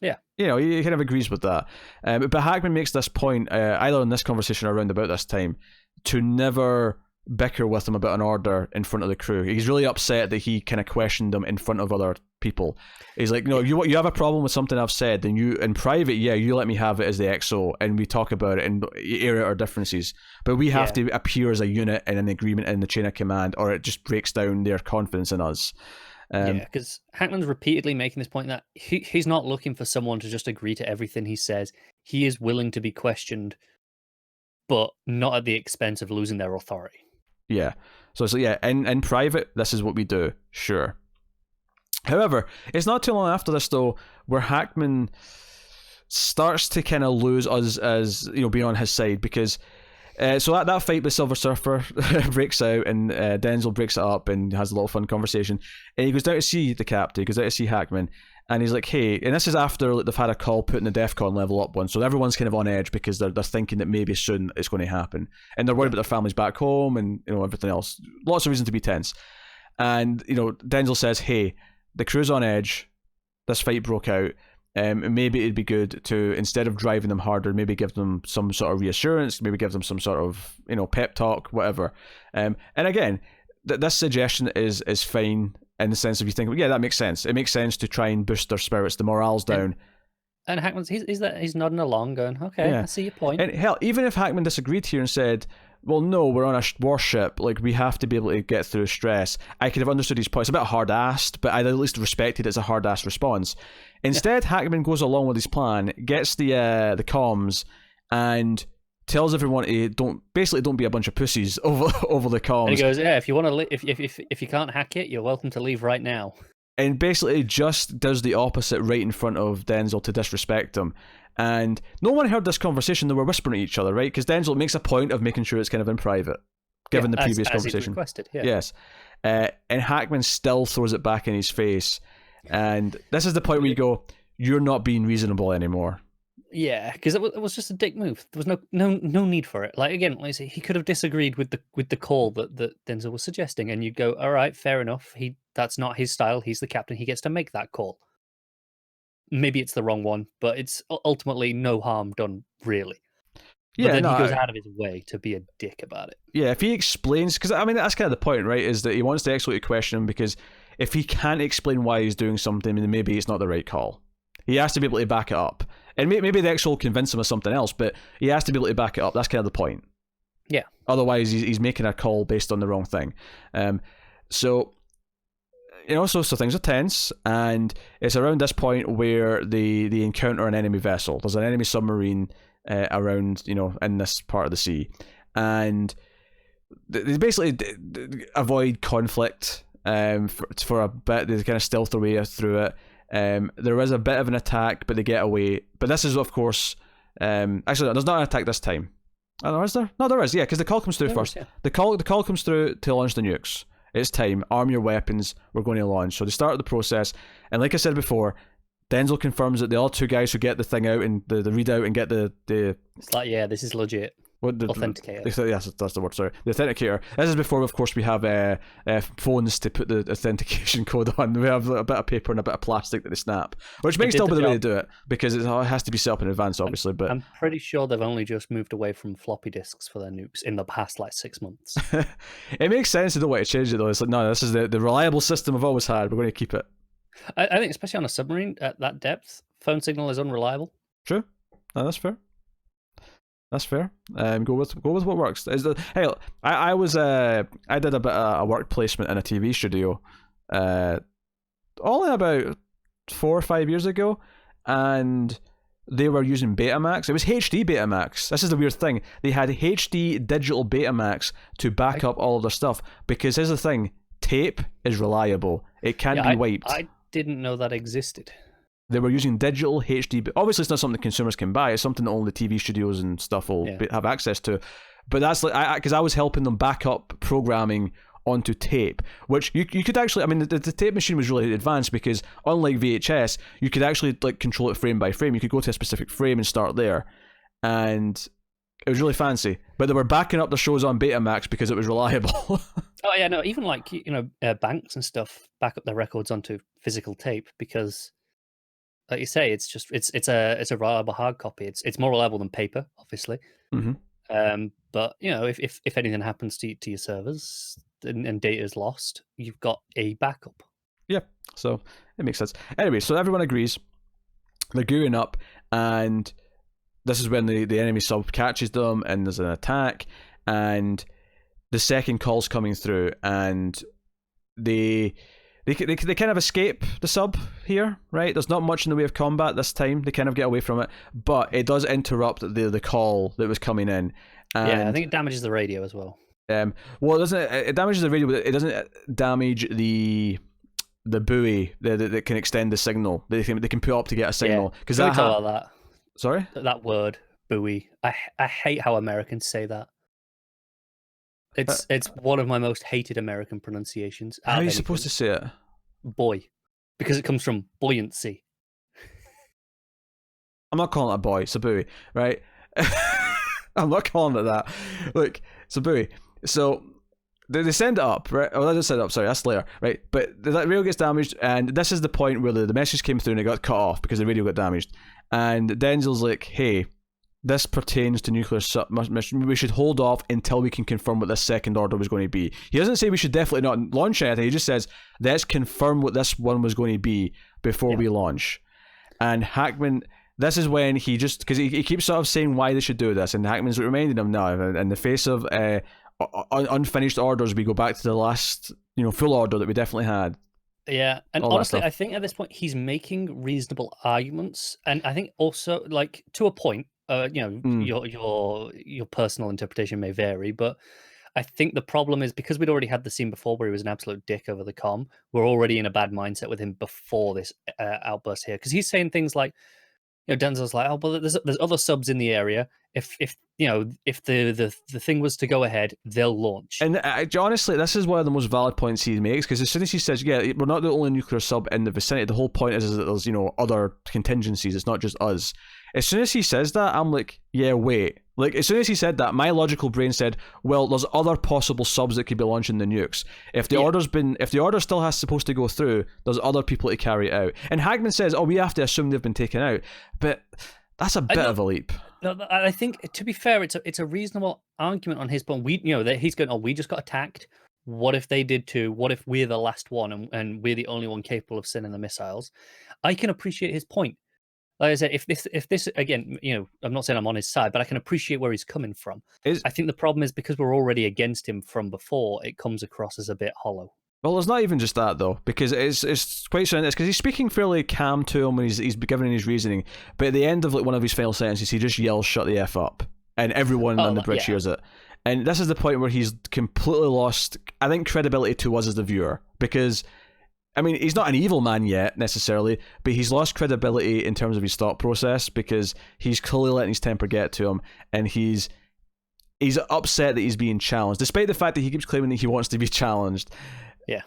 Yeah. He kind of agrees with that. But Hackman makes this point, either in this conversation or around about this time, to never bicker with him about an order in front of the crew. He's really upset that he kind of questioned them in front of other people. He's like, no, you have a problem with something I've said, then you, in private, you let me have it as the XO, and we talk about it and air out our differences. But we have to appear as a unit in an agreement in the chain of command, or it just breaks down their confidence in us. Because Hackman's repeatedly making this point that he's not looking for someone to just agree to everything he says. He is willing to be questioned, but not at the expense of losing their authority. Yeah. So it's like, in private, this is what we do. Sure. However, it's not too long after this, though, where Hackman starts to kind of lose us as, being on his side, because so that fight with Silver Surfer breaks out, and Denzel breaks it up and has a little fun conversation, and he goes down to see the captain, he goes out to see Hackman, and he's like, hey, and this is after they've had a call putting the DEFCON level up one, so everyone's kind of on edge because they're thinking that maybe soon it's going to happen, and they're worried about their families back home and everything else, lots of reason to be tense. And Denzel says, hey, the crew's on edge, this fight broke out, maybe it'd be good to, instead of driving them harder, maybe give them some sort of reassurance, maybe give them some sort of pep talk, whatever. And again, this suggestion is fine in the sense of, you think, yeah, that makes sense. It makes sense to try and boost their spirits, the morale's down. And Hackman's he's nodding along, going, okay, yeah. I see your point. And hell, even if Hackman disagreed here and said, well, no, we're on a warship, like, we have to be able to get through stress, I could have understood his point. It's a bit hard-assed, but I'd at least respected it as a hard-assed response. Instead, Hackman goes along with his plan, gets the comms, and tells everyone to don't be a bunch of pussies over the comms. And he goes, yeah, if you want to, if you can't hack it, you're welcome to leave right now. And basically just does the opposite right in front of Denzel to disrespect him. And no one heard this conversation. They were whispering at each other, right? Because Denzel makes a point of making sure it's kind of in private, given the previous conversation. As requested, yeah. Yes. And Hackman still throws it back in his face. And this is the point where you go, you're not being reasonable anymore. Yeah, because it was just a dick move. There was no need for it. Like, again, like I say, he could have disagreed with the call that Denzel was suggesting, and you'd go, all right, fair enough. That's not his style. He's the captain. He gets to make that call. Maybe it's the wrong one, but it's ultimately no harm done, really. Yeah, but then he goes out of his way to be a dick about it. Yeah, if he explains, because I mean that's kind of the point, right? Is that he wants to absolutely question him, because if he can't explain why he's doing something, then maybe it's not the right call. He has to be able to back it up, and maybe the actual convince him of something else, but he has to be able to back it up. That's kind of the point. Yeah. Otherwise, he's making a call based on the wrong thing. So things are tense, and it's around this point where they encounter an enemy vessel. There's an enemy submarine around, in this part of the sea, and they basically avoid conflict for a bit. They kind of stealth their way through it. There is a bit of an attack, but they get away. But this is, of course, actually, there's not an attack this time. Oh, is there? No, there is. Yeah, because the call comes through first. Yeah. The call comes through to launch the nukes. It's time. Arm your weapons. We're going to launch. So they start the process, and like I said before, Denzel confirms that the other two guys who get the thing out and the readout and get the. It's like, yeah, this is legit. Authenticator. Yes, that's the word. Sorry, the authenticator. This is before, of course, we have phones to put the authentication code on. We have a bit of paper and a bit of plastic that they snap, which may still be the way to do it because it has to be set up in advance, obviously. But I'm pretty sure they've only just moved away from floppy disks for their nukes in the past 6 months. It makes sense. They don't want to change it though. It's like, no, this is the reliable system we've always had. We're going to keep it. I think, especially on a submarine at that depth, phone signal is unreliable. True. No, that's fair. That's fair. Go with what works. I did a bit of a work placement in a TV studio, only about 4 or 5 years ago, and they were using Betamax. It was HD Betamax. This is the weird thing. They had HD digital Betamax to back up all of their stuff because here's the thing: tape is reliable. It can't be wiped. I didn't know that existed. They were using digital HD. Obviously, it's not something consumers can buy. It's something that only TV studios and stuff will have access to. But that's like because I was helping them back up programming onto tape, which you could actually. I mean, the tape machine was really advanced because unlike VHS, you could actually control it frame by frame. You could go to a specific frame and start there, and it was really fancy. But they were backing up the shows on Betamax because it was reliable. Oh yeah, no, even banks and stuff back up their records onto physical tape because. Like you say, it's a reliable hard copy. It's more reliable than paper, obviously. Mm-hmm. But if anything happens to your servers and data is lost, you've got a backup. Yeah, so it makes sense. Anyway, so everyone agrees. They're gearing up, and this is when the enemy sub catches them, and there's an attack, and the second call's coming through, and they kind of escape the sub here, right? There's not much in the way of combat this time. They kind of get away from it, but it does interrupt the call that was coming in. And, yeah, I think it damages the radio as well. Well, it damages the radio, but it doesn't damage the buoy that can extend the signal. They can put up to get a signal. Because that. Sorry? That word, buoy. I hate how Americans say that. It's one of my most hated American pronunciations. How are you supposed to say it? Boy. Because it comes from buoyancy. I'm not calling it a boy, it's a buoy, right? I'm not calling it that. Look, it's a buoy. So they send it up, right? Oh, they just send it up, sorry, that's later, right? But that radio gets damaged, and this is the point where the message came through and it got cut off because the radio got damaged. And Denzel's like, hey, this pertains to nuclear submission. We should hold off until we can confirm what this second order was going to be. He doesn't say we should definitely not launch anything. He just says, let's confirm what this one was going to be before we launch. And Hackman, this is when he just, because he keeps sort of saying why they should do this, and Hackman's reminding him now, in the face of unfinished orders, we go back to the last full order that we definitely had. Yeah, and honestly, I think at this point he's making reasonable arguments, and I think also, to a point, your personal interpretation may vary, but I think the problem is because we'd already had the scene before where he was an absolute dick over the comm. We're already in a bad mindset with him before this outburst here, because he's saying things like, Denzel's like, oh, well, there's other subs in the area. If the thing was to go ahead, they'll launch. And honestly, this is one of the most valid points he makes, because as soon as he says, yeah, we're not the only nuclear sub in the vicinity, the whole point is that there's other contingencies. It's not just us. As soon as he says that, I'm like, yeah, wait. As soon as he said that, my logical brain said, well, there's other possible subs that could be launching the nukes. If the order still supposed to go through, there's other people to carry it out. And Hackman says, oh, we have to assume they've been taken out. But that's a bit of a leap. No, I think, to be fair, it's a reasonable argument on his point. That he's going, oh, we just got attacked. What if they did too? What if we're the last one and we're the only one capable of sending the missiles? I can appreciate his point. Like I said, if this again, I'm not saying I'm on his side, but I can appreciate where he's coming from. I think the problem is because we're already against him from before, it comes across as a bit hollow. Well, there's not even just that though, because it's quite scientific. Because he's speaking fairly calm to him when he's giving his reasoning, but at the end of like one of his final sentences, he just yells, "Shut the f up," and everyone on the bridge hears it. And this is the point where he's completely lost, I think, credibility to us as the viewer, because I mean, he's not an evil man yet necessarily, but he's lost credibility in terms of his thought process because he's clearly letting his temper get to him, and he's upset that he's being challenged, despite the fact that he keeps claiming that he wants to be challenged. Yeah,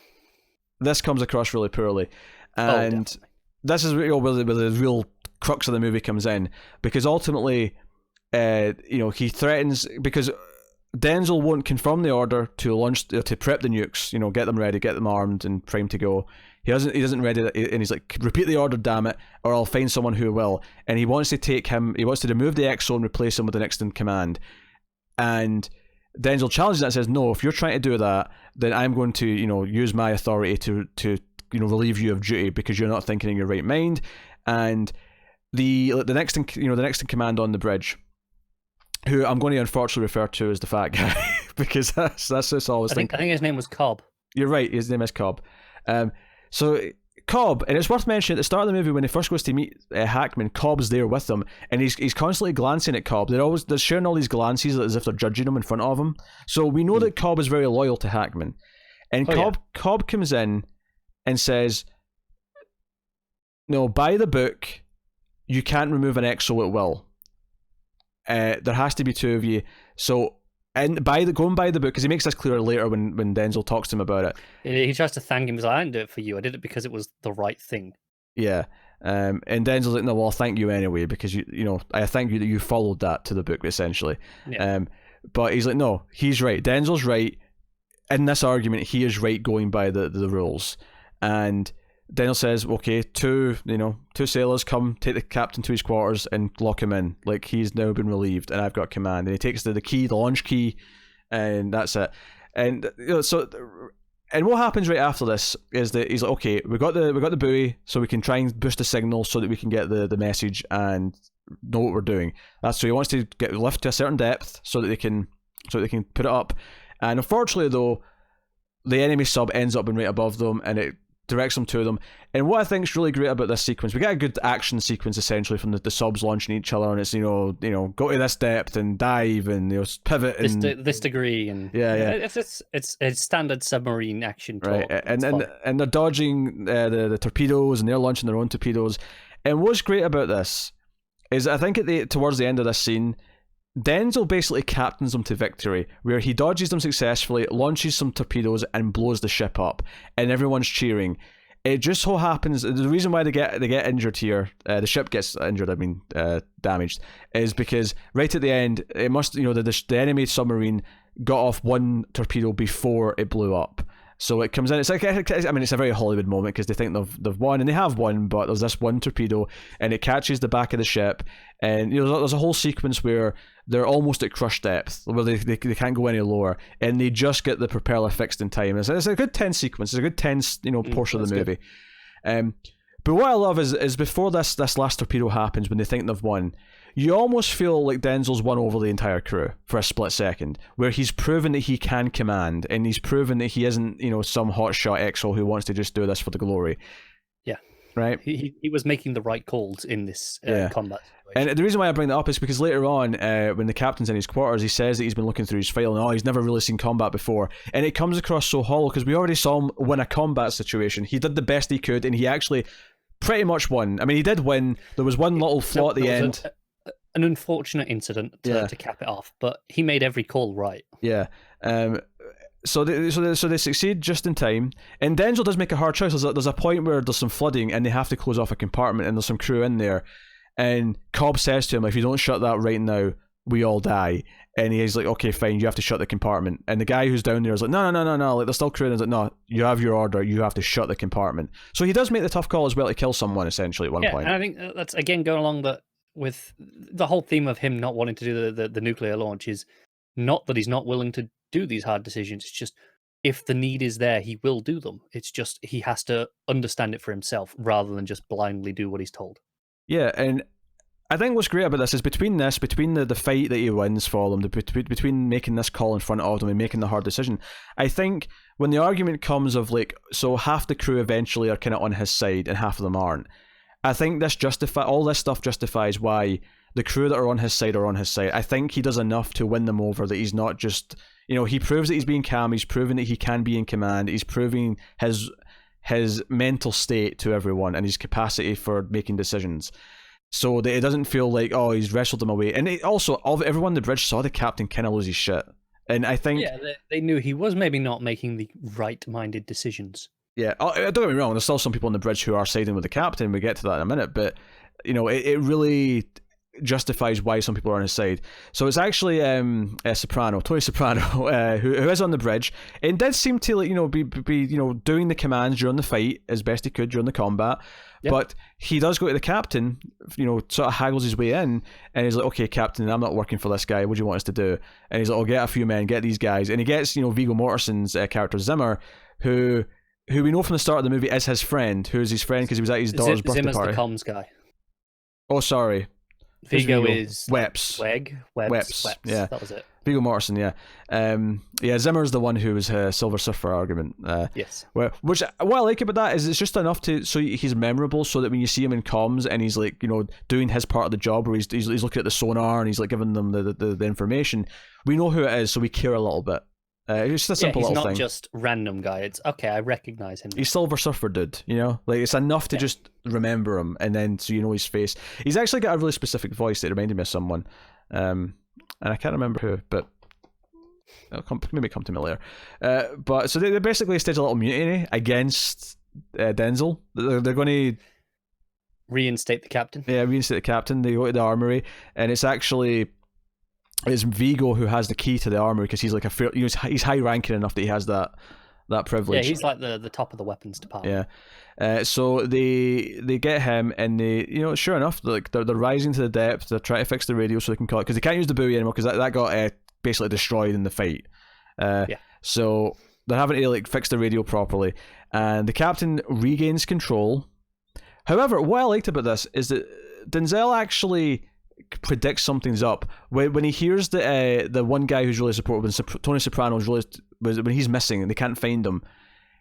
this comes across really poorly, and this is where the real crux of the movie comes in, because ultimately, he threatens, because Denzel won't confirm the order to launch, to prep the nukes, get them ready, get them armed and primed to go. He doesn't ready, and he's like, repeat the order, damn it, or I'll find someone who will. And he wants to remove the XO and replace him with the next in command. And Denzel challenges that and says, no, if you're trying to do that, then I'm going to, use my authority to relieve you of duty because you're not thinking in your right mind. And the next in command on the bridge, who I'm going to unfortunately refer to as the fat guy because that's just always. I think his name was Cobb. You're right, his name is Cobb. So Cobb, and it's worth mentioning at the start of the movie when he first goes to meet Hackman, Cobb's there with them, and he's constantly glancing at Cobb. They're sharing all these glances as if they're judging him in front of him. So we know that Cobb is very loyal to Hackman, and Cobb comes in and says, "No, by the book, you can't remove an XO at will. There has to be two of you." So. And going by the book, because he makes this clear later when Denzel talks to him about it. He tries to thank him. He's like, I didn't do it for you. I did it because it was the right thing. Yeah. And Denzel's like, no, well, I'll thank you anyway, because I thank you that you followed that to the book, essentially. Yeah. But he's like, no, he's right. Denzel's right. In this argument, he is right going by the rules. And Denzel says, okay, two sailors come, take the captain to his quarters and lock him in. Like, he's now been relieved and I've got command. And he takes the key, the launch key, and that's it. And and what happens right after this is that he's like, okay, we got the buoy, so we can try and boost the signal so that we can get the message and know what we're doing. That's so he wants to get lift to a certain depth so that they can put it up. And unfortunately though, the enemy sub ends up being right above them, and it directs them to them. And what I think is really great about this sequence, we get a good action sequence essentially from the subs launching each other, and it's go to this depth and dive and pivot and this degree, and it's a standard submarine action talk. Right, and they're dodging the torpedoes, and they're launching their own torpedoes. And what's great about this is I think towards the end of this scene, Denzel basically captains them to victory, where he dodges them successfully, launches some torpedoes, and blows the ship up, and everyone's cheering. It just so happens the reason why they get injured here, the ship gets injured, damaged, is because right at the end, it must the enemy submarine got off one torpedo before it blew up. So it comes in. It's like, it's a very Hollywood moment because they think they've won, and they have won, but there's this one torpedo, and it catches the back of the ship, and there's a whole sequence where they're almost at crush depth, where they can't go any lower, and they just get the propeller fixed in time. It's a good tense sequence. It's a good tense portion of the movie. But what I love is before this last torpedo happens, when they think they've won, you almost feel like Denzel's won over the entire crew for a split second, where he's proven that he can command, and he's proven that he isn't, some hotshot XO who wants to just do this for the glory. Yeah. Right? He was making the right calls in this combat And situation. the reason why I bring that up is because later on, when the captain's in his quarters, he says that he's been looking through his file and he's never really seen combat before. And it comes across so hollow because we already saw him win a combat situation. He did the best he could, and he actually pretty much won. I mean, he did win. There was one little flaw at the end. An unfortunate incident to cap it off, but he made every call right. Yeah. So they succeed just in time, and Denzel does make a hard choice. There's a point where there's some flooding and they have to close off a compartment, and there's some crew in there, and Cobb says to him, if you don't shut that right now, we all die. And he's like, okay, fine, you have to shut the compartment. And the guy who's down there is like, no, like, there's still crew, and he's like, no, you have your order, you have to shut the compartment. So he does make the tough call as well to kill someone essentially at one point. And I think that's again going along with the whole theme of him not wanting to do the nuclear launch is not that he's not willing to do these hard decisions. It's just if the need is there, he will do them. It's just he has to understand it for himself rather than just blindly do what he's told. Yeah, and I think what's great about this is between the fight that he wins for them, between making this call in front of them and making the hard decision, I think when the argument comes of like, so half the crew eventually are kind of on his side and half of them aren't, I think all this stuff justifies why the crew that are on his side are on his side. I think he does enough to win them over, that he's not just, he proves that he's being calm, he's proven that he can be in command, he's proving his mental state to everyone and his capacity for making decisions. So that it doesn't feel like, oh, he's wrestled them away. And everyone on the bridge saw the captain kind of lose his shit. And I think... Yeah, they knew he was maybe not making the right-minded decisions. Yeah, don't get me wrong, there's still some people on the bridge who are siding with the captain. We get to that in a minute. But, it really justifies why some people are on his side. So it's actually Tony Soprano, who is on the bridge, and did seem to be doing the commands during the fight as best he could during the combat. Yep. But he does go to the captain, sort of haggles his way in, and he's like, okay, captain, I'm not working for this guy, what do you want us to do? And he's like, oh, get a few men, get these guys. And he gets Viggo Mortensen's character Zimmer, who we know from the start of the movie is his friend, who's his friend because he was at his daughter's birthday Zimmer's party. The comms guy. Oh, sorry. Viggo is Weps. Weps. Yeah, that was it. Viggo Mortensen, yeah. Zimmer's the one who was Silver Surfer argument. Yes. What I like about that is it's just enough so he's memorable, so that when you see him in comms and he's like doing his part of the job, where he's looking at the sonar and he's like giving them the information, we know who it is, so we care a little bit. It's just a simple little thing. He's not just random guy. It's okay, I recognize him. He's Silver Surfer dude, like it's enough to just remember him, and then so his face. He's actually got a really specific voice that reminded me of someone, and I can't remember who, but it'll maybe come to me later. But so they basically stage a little mutiny against Denzel. They're going to reinstate the captain. Yeah, reinstate the captain. They go to the armory, and it's Viggo who has the key to the armory because he's like he's high ranking enough that he has that privilege. Yeah, he's like the top of the weapons department. Yeah. So they get him, and they sure enough, like they're rising to the depth. They're trying to fix the radio so they can call it, because they can't use the buoy anymore because that got basically destroyed in the fight. So they're having to fix the radio properly, and the captain regains control. However, what I liked about this is that Denzel actually predicts something's up when he hears the one guy who's really supportive, when Tony Soprano's when he's missing and they can't find him.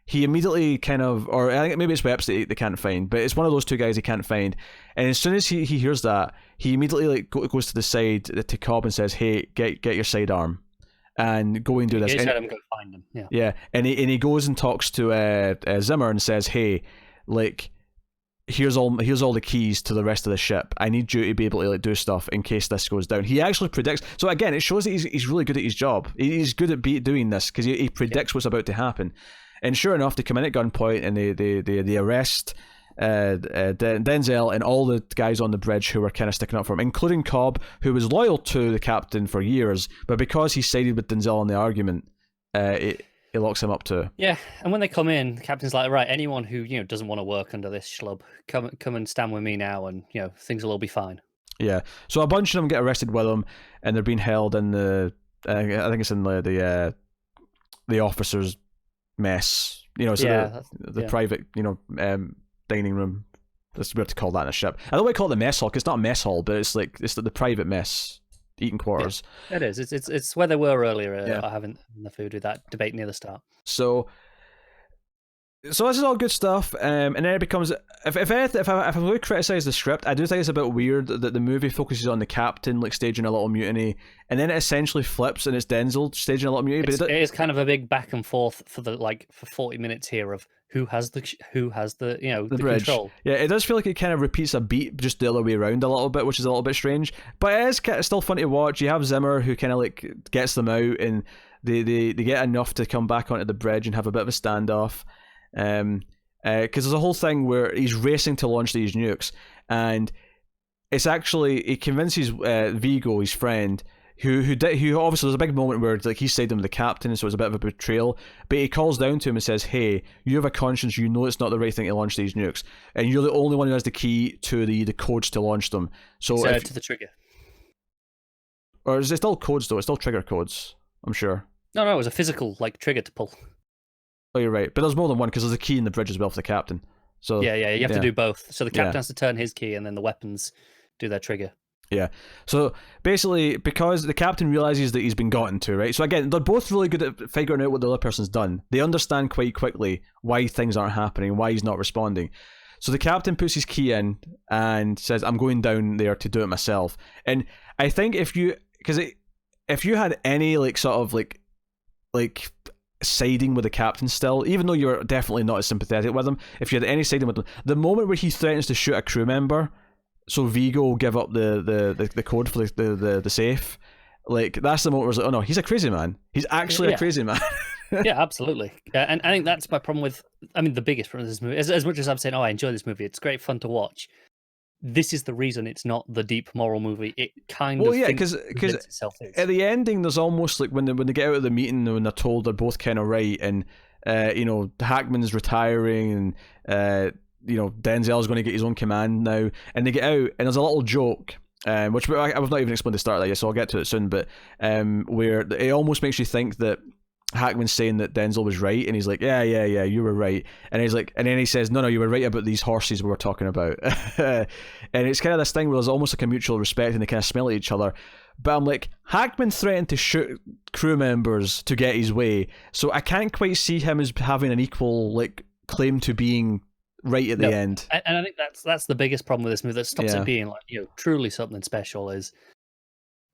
He immediately or I think maybe it's Weps that they can't find, but it's one of those two guys he can't find. And as soon as he hears that, he immediately goes to the side to Cobb and says, "Hey, get your sidearm and go and do this." He said, "I'm going to find him." Yeah. Yeah, and he goes and talks to Zimmer and says, "Hey, here's all the keys to the rest of the ship. I need you to be able to do stuff in case this goes down." He actually predicts. So again, it shows that he's really good at his job. He's good at doing this because he predicts what's about to happen. And sure enough, they come in at gunpoint and they arrest Denzel and all the guys on the bridge who were kind of sticking up for him, including Cobb, who was loyal to the captain for years, but because he sided with Denzel in the argument, it locks him up too. Yeah, and when they come in, the captain's like, right, anyone who doesn't want to work under this schlub, come and stand with me now, and things will all be fine. Yeah, so a bunch of them get arrested with him, and they're being held in I think it's in the officers' mess. The private dining room. That's weird to call that in a ship. I don't want to call it the mess hall because it's not a mess hall, but it's the private mess. Eating quarters. Yeah, it is. It's where they were earlier. Having the food with that debate near the start. So this is all good stuff, and then it becomes if I'm going to criticize the script, I do think it's a bit weird that the movie focuses on the captain staging a little mutiny, and then it essentially flips and it's Denzel staging a little mutiny. It is kind of a big back and forth for 40 minutes here of who has the the bridge. Control. Yeah, it does feel like it kind of repeats a beat just the other way around a little bit, which is a little bit strange. But it is still fun to watch. You have Zimmer who kind of gets them out, and they get enough to come back onto the bridge and have a bit of a standoff. Because there's a whole thing where he's racing to launch these nukes, and it's actually he convinces Viggo, his friend, who obviously there's a big moment where he sided with the captain, so it's a bit of a betrayal. But he calls down to him and says, "Hey, you have a conscience. You know it's not the right thing to launch these nukes, and you're the only one who has the key to the codes to launch them." So to the trigger, or is it still codes though? It's still trigger codes, I'm sure. No, it was a physical trigger to pull. Oh, you're right, but there's more than one because there's a key in the bridge as well for the captain. So yeah, you have to do both. So the captain has to turn his key, and then the weapons do their trigger. Yeah. So basically, because the captain realizes that he's been gotten to, right? So again, they're both really good at figuring out what the other person's done. They understand quite quickly why things aren't happening, why he's not responding. So the captain puts his key in and says, "I'm going down there to do it myself." And I think if you had any sort of siding with the captain still, even though you're definitely not as sympathetic with him, if you had any siding with him, the moment where he threatens to shoot a crew member, so Viggo will give up the code for the safe, that's the moment where it's like, oh no, he's a crazy man. He's actually a crazy man. Yeah, absolutely. And I think that's my problem with, the biggest problem with this movie, as much as I'm saying, oh, I enjoy this movie, it's great fun to watch, this is the reason it's not the deep moral movie. It kind of because at the ending, there's almost like when they get out of the meeting, when they're told they're both kind of right, and Hackman's retiring, and Denzel's going to get his own command now, and they get out, and there's a little joke, which I've not even explained the start of that yet, so I'll get to it soon, but where it almost makes you think that Hackman's saying that Denzel was right, and he's like, yeah, you were right, and he's like, and then he says, no, you were right about these horses we were talking about. And it's kind of this thing where there's almost like a mutual respect, and they kind of smell at each other. But I'm like, Hackman threatened to shoot crew members to get his way, so I can't quite see him as having an equal claim to being right at the end. And I think that's the biggest problem with this movie that stops it being truly something special, is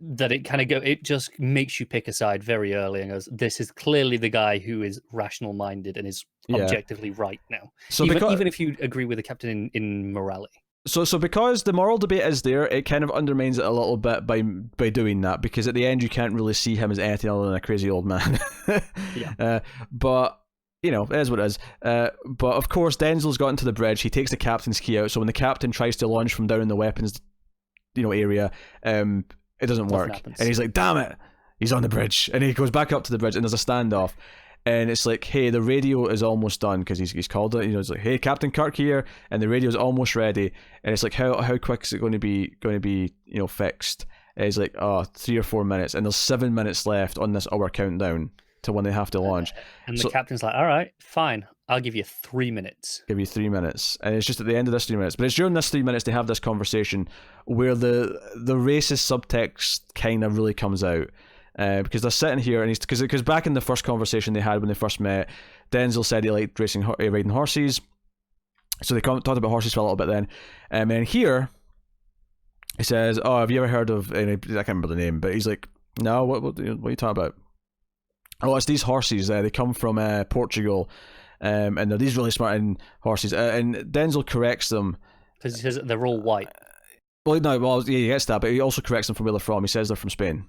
that it just makes you pick a side very early and goes, this is clearly the guy who is rational minded and is objectively right now. So even if you agree with the captain in morality. So because the moral debate is there, it kind of undermines it a little bit by doing that, because at the end you can't really see him as anything other than a crazy old man. But it is what it is. But of course, Denzel's gotten to the bridge. He takes the captain's key out. So when the captain tries to launch from down in the weapons, area, it doesn't work. And he's like, damn it, he's on the bridge. And he goes back up to the bridge, and there's a standoff. And it's like, hey, the radio is almost done, because he's called it. It's like, hey, Captain Kirk here, and the radio's almost ready. And it's like, how quick is it going to be fixed? And he's like, 3 or 4 minutes, and there's 7 minutes left on this hour countdown to when they have to launch. And the captain's like, all right, fine, I'll give you 3 minutes. Give you 3 minutes. And it's just at the end of this 3 minutes. But it's during this 3 minutes they have this conversation where the racist subtext kind of really comes out. Because they're sitting here, and because back in the first conversation they had when they first met, Denzel said he liked riding horses. So they talked about horses for a little bit then. And then here, he says, oh, have you ever heard of, and I can't remember the name, but he's like, no, what are you talking about? Oh, it's these horses. They come from Portugal, and they're these really smart horses. And Denzel corrects them because he says they're all white. He gets that, but he also corrects them from where they're from. He says they're from Spain.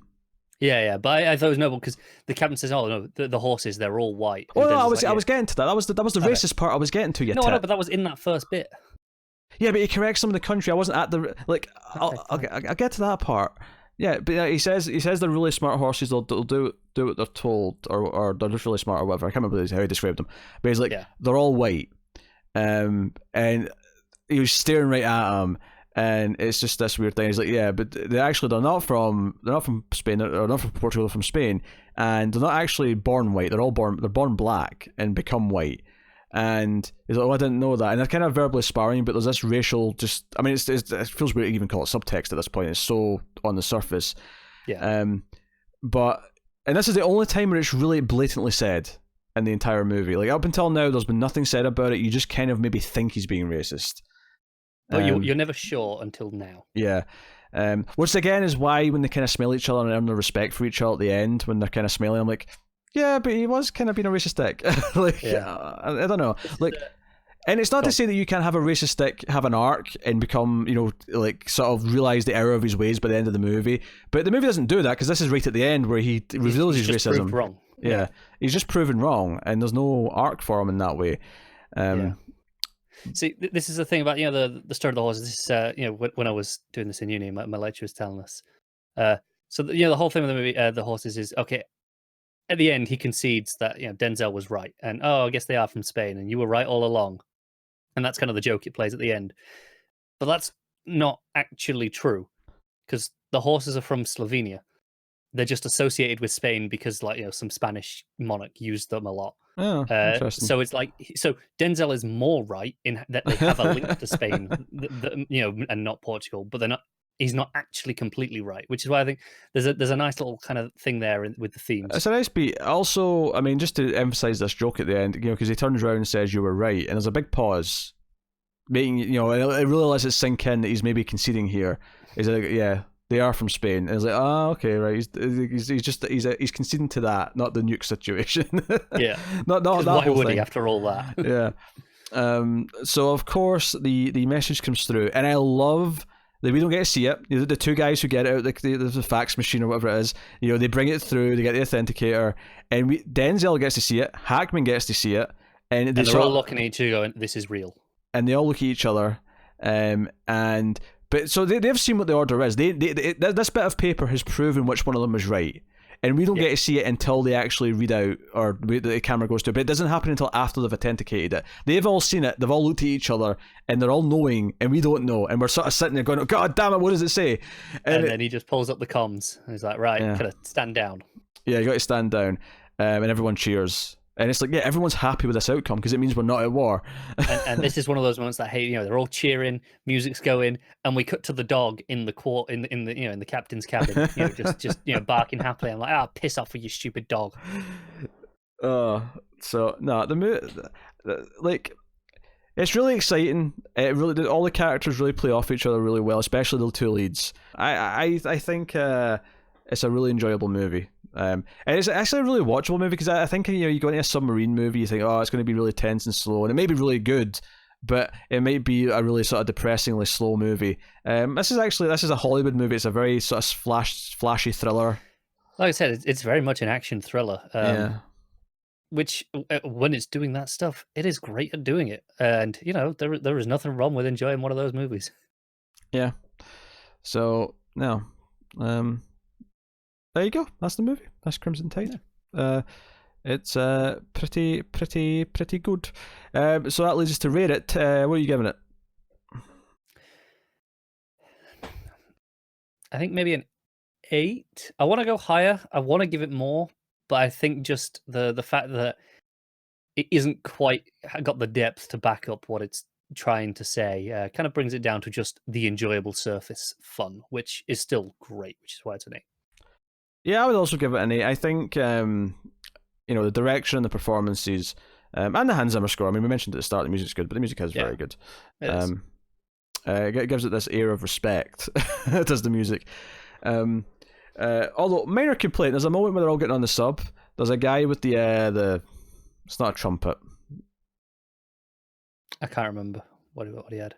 Yeah, but I thought it was noble because the captain says, "Oh no, the horses, they're all white." Oh no, I was getting to that. That was the racist part I was getting to. No, but that was in that first bit. Yeah, but he corrects them in the country. I wasn't at the I'll get to that part. Yeah, but he says they're really smart horses. They'll do what they're told, or they're just really smart or whatever. I can't remember how he described them. But he's like, they're all white, and he was staring right at him, and it's just this weird thing. He's like, yeah, but they're not from Spain, or not from Portugal. They're from Spain, and they're not actually born white. They're born black and become white. And he's like, oh, I didn't know that. And they're kind of verbally sparring, but there's this racial it feels weird to even call it subtext at this point. It's so on the surface. Yeah. And this is the only time where it's really blatantly said in the entire movie. Like, up until now, there's been nothing said about it. You just kind of maybe think he's being racist. But you're never sure until now. Yeah. Which again is why when they kind of smell each other and earn their respect for each other at the end, when they're kind of smelling, I'm like, yeah, but he was kind of being a racist dick. I don't know. And it's not to say that you can't have a racist dick have an arc and become, sort of realize the error of his ways by the end of the movie. But the movie doesn't do that, because this is right at the end where he reveals his racism. Proved wrong. Yeah, he's just proven wrong, and there's no arc for him in that way. See, this is the thing about the story of the horses. This is when I was doing this in uni, my lecturer was telling us. So the whole thing with the movie, the horses is okay. At the end, he concedes that Denzel was right, and I guess they are from Spain, and you were right all along, and that's kind of the joke it plays at the end. But that's not actually true, because the horses are from Slovenia. They're just associated with Spain because, some Spanish monarch used them a lot. Oh, interesting. So it's so Denzel is more right in that they have a link to Spain, and not Portugal, but they're not he's not actually completely right, which is why I think there's a nice little kind of thing there with the themes. It's a nice beat. Also, I mean, just to emphasize this joke at the end, because he turns around and says you were right, and there's a big pause, making it really lets it sink in that he's maybe conceding here. He's like, yeah, they are from Spain, and it's like, okay, right. He's conceding to that, not the nuke situation. Yeah, not that why whole would thing. he after all that? Yeah. So of course the message comes through, and I love that we don't get to see it. The two guys who get it out, the fax machine or whatever it is, they bring it through. They get the authenticator, and Denzel gets to see it. Hackman gets to see it, and they're all looking at each other, going, "This is real." And they all look at each other, but so they've seen what the order is. This bit of paper has proven which one of them is right. And we don't get to see it until they actually read out, or the camera goes to it. But it doesn't happen until after they've authenticated it. They've all seen it. They've all looked at each other, and they're all knowing, and we don't know. And we're sort of sitting there going, "Oh, God damn it, what does it say?" And then he just pulls up the comms, and he's like, "Right, kind of stand down." Yeah, you got to stand down, and everyone cheers. And it's like, yeah, everyone's happy with this outcome because it means we're not at war. and this is one of those moments that, hey, they're all cheering, music's going, and we cut to the dog in the in the captain's cabin, just barking happily. I'm like, piss off with your stupid dog. So no, like, it's really exciting. It really, all the characters really play off each other really well, especially the two leads. I think it's a really enjoyable movie. And it's actually a really watchable movie because I think you go into a submarine movie, you think, it's going to be really tense and slow, and it may be really good, but it might be a really sort of depressingly slow movie. This is a Hollywood movie. It's a very sort of flashy thriller. Like I said, it's very much an action thriller. Yeah. Which, when it's doing that stuff, it is great at doing it. And there is nothing wrong with enjoying one of those movies. Yeah. So no. There you go. That's the movie. That's Crimson Tide. Yeah. It's pretty good. So that leads us to rate it. What are you giving it? I think maybe an 8. I want to go higher. I want to give it more, but I think just the fact that it isn't quite got the depth to back up what it's trying to say kind of brings it down to just the enjoyable surface fun, which is still great, which is why it's an 8. Yeah, I would also give it an 8. I think, the direction and the performances, and the Hans Zimmer score. I mean, we mentioned at the start the music's good, but the music is very good. It gives it this air of respect. It does the music. Although, minor complaint, there's a moment where they're all getting on the sub. There's a guy with the it's not a trumpet. I can't remember what he had.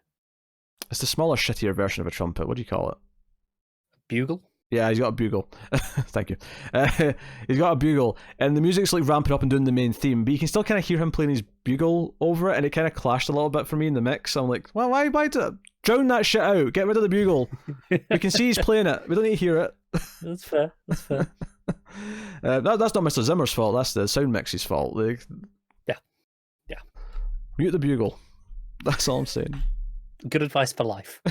It's the smaller, shittier version of a trumpet. What do you call it? Bugle? Yeah, he's got a bugle. Thank you. He's got a bugle, and the music's like ramping up and doing the main theme, but you can still kind of hear him playing his bugle over it, and it kind of clashed a little bit for me in the mix. I'm like, well, why drown that shit out? Get rid of the bugle. We can see he's playing it. We don't need to hear it. That's fair. That's fair. That's not Mr. Zimmer's fault. That's the sound mix's fault. Yeah. Mute the bugle. That's all I'm saying. Good advice for life.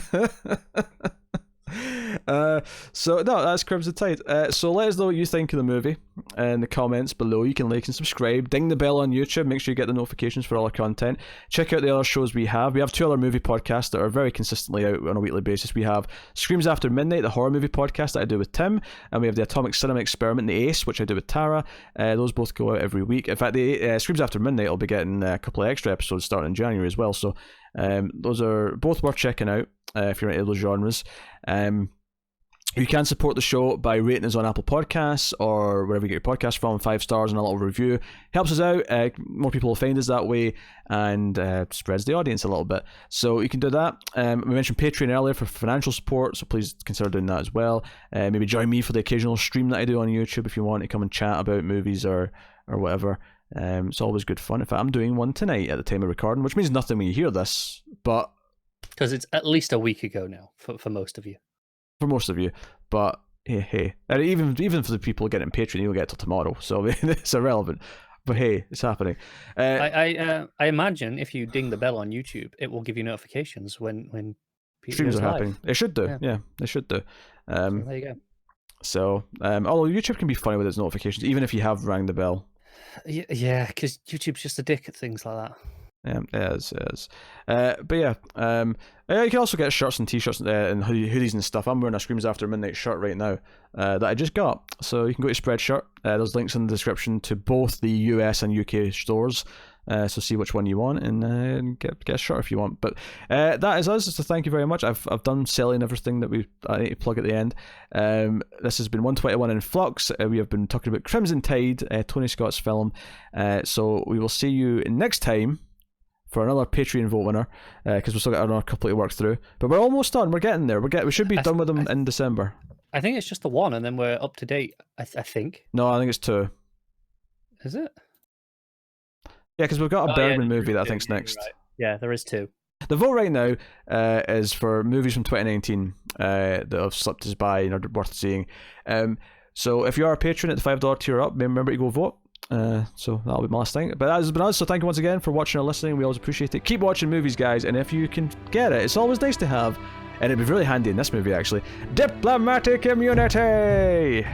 So no, that's Crimson Tide. So let us know what you think of the movie in the comments below. You can like and subscribe, ding the bell on YouTube, make sure you get the notifications for all our content. Check out the other shows we have. We have 2 other movie podcasts that are very consistently out on a weekly basis. We have Screams After Midnight, the horror movie podcast that I do with Tim, and we have the Atomic Cinema Experiment, the Ace, which I do with Tara. Those both go out every week. In fact, the Screams After Midnight will be getting a couple of extra episodes starting in January as well, so those are both worth checking out if you're into those genres. You can support the show by rating us on Apple Podcasts or wherever you get your podcast from, 5 stars and a little review. Helps us out. More people will find us that way, and spreads the audience a little bit. So you can do that. We mentioned Patreon earlier for financial support, so please consider doing that as well. Maybe join me for the occasional stream that I do on YouTube if you want to come and chat about movies or whatever. It's always good fun. In fact, I'm doing one tonight at the time of recording, which means nothing when you hear this, but because it's at least a week ago now for most of you. For most of you, but hey, and even for the people getting Patreon, you'll get till tomorrow, so it's irrelevant. But hey, it's happening. I imagine if you ding the bell on YouTube, it will give you notifications when streams are happening. It should do. Yeah, it should do. So there you go. So, although YouTube can be funny with its notifications, even if you have rang the bell. Yeah, because YouTube's just a dick at things like that. Yeah, it is. But yeah, you can also get shirts and t-shirts and hoodies and stuff. I'm wearing a Screams After Midnight shirt right now that I just got. So you can go to Spreadshirt. There's links in the description to both the US and UK stores. So see which one you want and get a shirt if you want. But that is us. So thank you very much. I've done selling everything that I need to plug at the end. This has been 121 in Flux. We have been talking about Crimson Tide, Tony Scott's film. So we will see you next time for another Patreon vote winner, because we've still got another couple to work through. But we're almost done. We're getting there. We should be done with them in December. I think it's just the one, and then we're up to date. I think. No, I think it's 2. Is it? Yeah, because we've got a Bergman movie that I think's next. Right. Yeah, there is 2. The vote right now is for movies from 2019 that have slipped us by and are worth seeing. So if you are a patron at the $5 tier up, remember to go vote. So that'll be my last thing. But that has been us, so thank you once again for watching or listening. We always appreciate it. Keep watching movies, guys, and if you can get it, it's always nice to have, and it'd be really handy in this movie actually, diplomatic immunity!